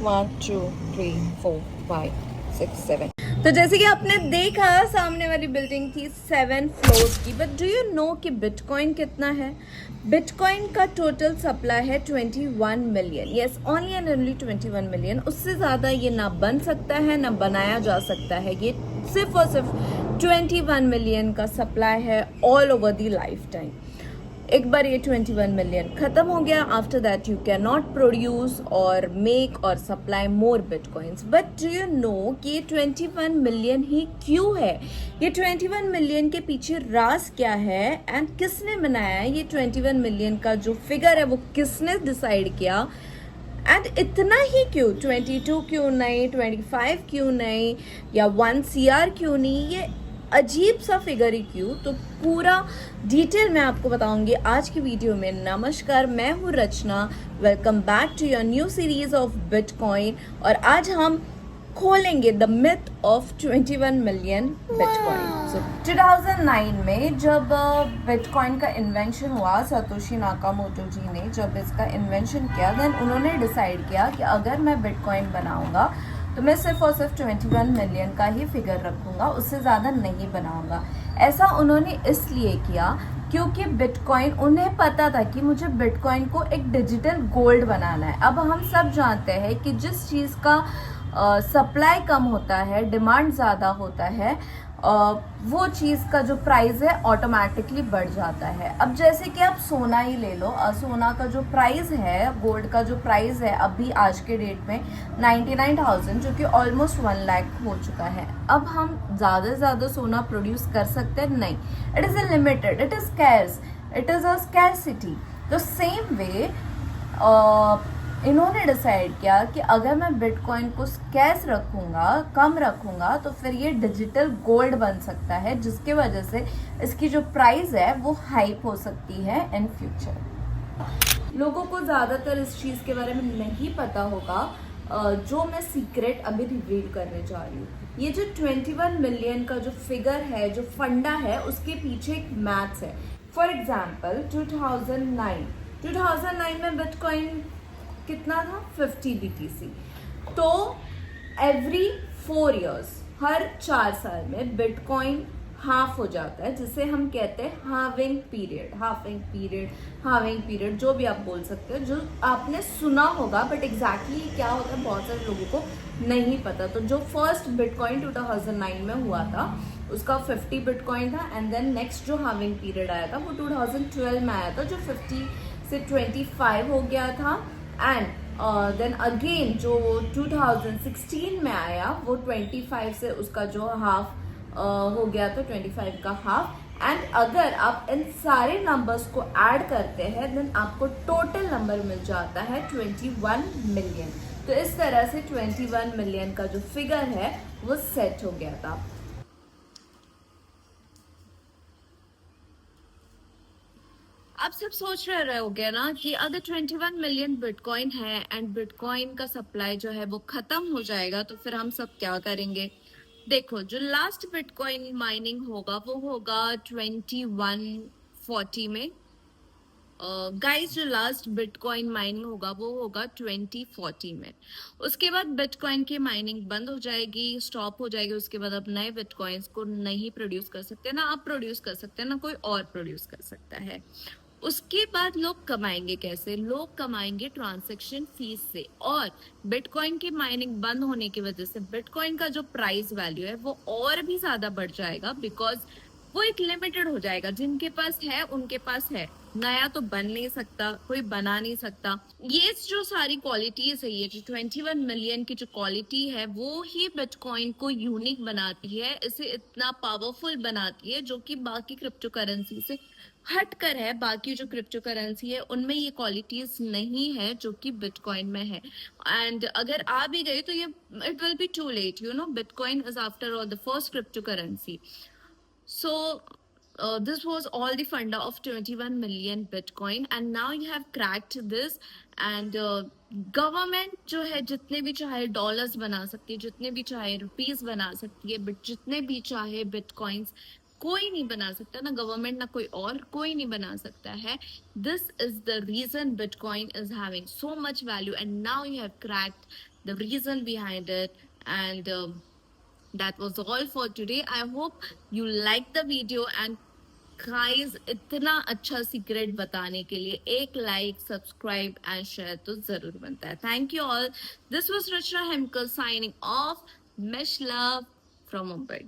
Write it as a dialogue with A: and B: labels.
A: 1 2 3 4 5 6 7। तो जैसे कि आपने देखा सामने वाली बिल्डिंग थी 7 फ्लोर्स की, बट डू यू नो कि बिटकॉइन कितना है? बिटकॉइन का टोटल सप्लाई है 21 million. Yes, only and only 21 million. उससे ज़्यादा ये ना बन सकता है ना बनाया जा सकता है। ये सिर्फ और सिर्फ 21 मिलियन का सप्लाई है all over the life time. एक बार ये 21 मिलियन खत्म हो गया, after that you can not produce और मेक और supply more bitcoins. But do you know कि ये 21 मिलियन ही क्यों है? ये 21 मिलियन के पीछे राज क्या है एंड किसने बनाया? ये 21 मिलियन का जो फिगर है वो किसने डिसाइड किया? एंड इतना ही क्यों? 22 क्यों नहीं, 25 क्यों नहीं, या 1 CR क्यों नहीं? ये अजीब सा फिगर ही क्यों? तो पूरा डिटेल मैं आपको बताऊंगी आज की वीडियो में। नमस्कार, मैं हूँ Rachna. Welcome back to your new series of bitcoin. और आज हम खोलेंगे the myth of 21 million bitcoin. So 2009 में जब बिटकॉइन का इन्वेंशन हुआ, सतोशी नाकामोटो जी ने जब इसका इन्वेंशन किया, देन उन्होंने डिसाइड किया कि अगर मैं बिटकॉइन बनाऊंगा तो मैं सिर्फ और सिर्फ 21 मिलियन का ही फिगर रखूंगा, उससे ज़्यादा नहीं बनाऊंगा। ऐसा उन्होंने इसलिए किया क्योंकि बिटकॉइन, उन्हें पता था कि मुझे बिटकॉइन को एक डिजिटल गोल्ड बनाना है। अब हम सब जानते हैं कि जिस चीज़ का सप्लाई कम होता है, डिमांड ज़्यादा होता है, वो चीज़ का जो प्राइस है ऑटोमेटिकली बढ़ जाता है। अब जैसे कि आप सोना ही ले लो, सोना का जो प्राइस है, गोल्ड का जो प्राइस है अभी आज के डेट में 99,000, जो कि ऑलमोस्ट 1 लाख हो चुका है। अब हम ज़्यादा से ज़्यादा सोना प्रोड्यूस कर सकते हैं? नहीं, it is a limited, it is scarce, it is a scarcity. तो सेम वे इन्होंने डिसाइड किया कि अगर मैं बिटकॉइन को स्कैर्स रखूंगा, कम रखूंगा, तो फिर ये डिजिटल गोल्ड बन सकता है, जिसकी वजह से इसकी जो प्राइस है वो हाइप हो सकती है इन फ्यूचर। लोगों को ज़्यादातर इस चीज़ के बारे में नहीं पता होगा, जो मैं सीक्रेट अभी रिवील करने जा रही हूँ। ये जो 21 मिलियन का जो फिगर है, जो फंडा है, उसके पीछे एक मैथ्स है। फॉर एग्जाम्पल 2009 में बिटकॉइन कितना था? 50 BTC। तो एवरी 4 years, हर 4 साल में बिटकॉइन हाफ हो जाता है, जिसे हम कहते हैं having period. Having period, having period, जो भी आप बोल सकते हो, जो आपने सुना होगा, बट एग्जैक्टली क्या होता है बहुत सारे लोगों को नहीं पता। तो जो फर्स्ट बिटकॉइन 2009 में हुआ था उसका 50 बिटकॉइन था, एंड देन नेक्स्ट जो हाविंग पीरियड आया था वो 2012 में आया था, जो 50 से 25 हो गया था। एंड देन अगेन जो 2016 में आया वो 25 से उसका जो हाफ हो गया था, 25 का हाफ। एंड अगर आप इन सारे नंबर्स को ऐड करते हैं देन आपको टोटल नंबर मिल जाता है 21 मिलियन। तो इस तरह से 21 मिलियन का जो फिगर है वो सेट हो गया था। आप सब सोच रहे होगे ना कि अगर 21 मिलियन बिटकॉइन है एंड बिटकॉइन का सप्लाई जो है वो खत्म हो जाएगा तो फिर हम सब क्या करेंगे? देखो, जो लास्ट बिटकॉइन माइनिंग होगा वो होगा 2140 में। गाइस, जो लास्ट बिटकॉइन माइनिंग होगा वो होगा 2040 में। उसके बाद बिटकॉइन की माइनिंग बंद हो जाएगी, स्टॉप हो जाएगी। उसके बाद आप नए बिटकॉइंस को नहीं प्रोड्यूस कर सकते, ना आप प्रोड्यूस कर सकते हैं ना कोई और प्रोड्यूस कर सकता है। उसके बाद लोग कमाएंगे कैसे? लोग कमाएंगे ट्रांजैक्शन फीस से। और बिटकॉइन की माइनिंग बंद होने की वजह से बिटकॉइन का जो प्राइस वैल्यू है वो और भी ज्यादा बढ़ जाएगा, बिकॉज वो एक लिमिटेड हो जाएगा। जिनके पास है उनके पास है, नया तो बन नहीं सकता, कोई बना नहीं सकता। ये जो सारी क्वालिटीज है, ये जो 21 मिलियन की जो क्वालिटी है वो ही बिटकॉइन को यूनिक बनाती है, इसे इतना पावरफुल बनाती है, जो कि बाकी क्रिप्टो करेंसी से हटकर है। बाकी जो क्रिप्टो करेंसी है उनमें ये क्वालिटीज नहीं है जो कि बिटकॉइन में है। एंड अगर आ भी गई तो ये it will be too late, you know. Bitcoin is after all the first cryptocurrency. So this was all the funda of 21 million Bitcoin, and now you have cracked this. And government जो है जितने भी चाहे dollars बना सकती है, जितने भी चाहे रुपीस बना सकती है, बट जितने भी चाहे बिटकॉइंस कोई नहीं बना सकता, ना गवर्नमेंट ना कोई और, कोई नहीं बना सकता है। This is the reason Bitcoin is having so much value, and now you have cracked the reason behind it, and that was all for today. I hope you liked the video, and guys इतना अच्छा secret बताने के लिए एक like subscribe and share तो जरूर बनता है. Thank you all. This was Rachna Hemkar signing off. Much love from Mumbai.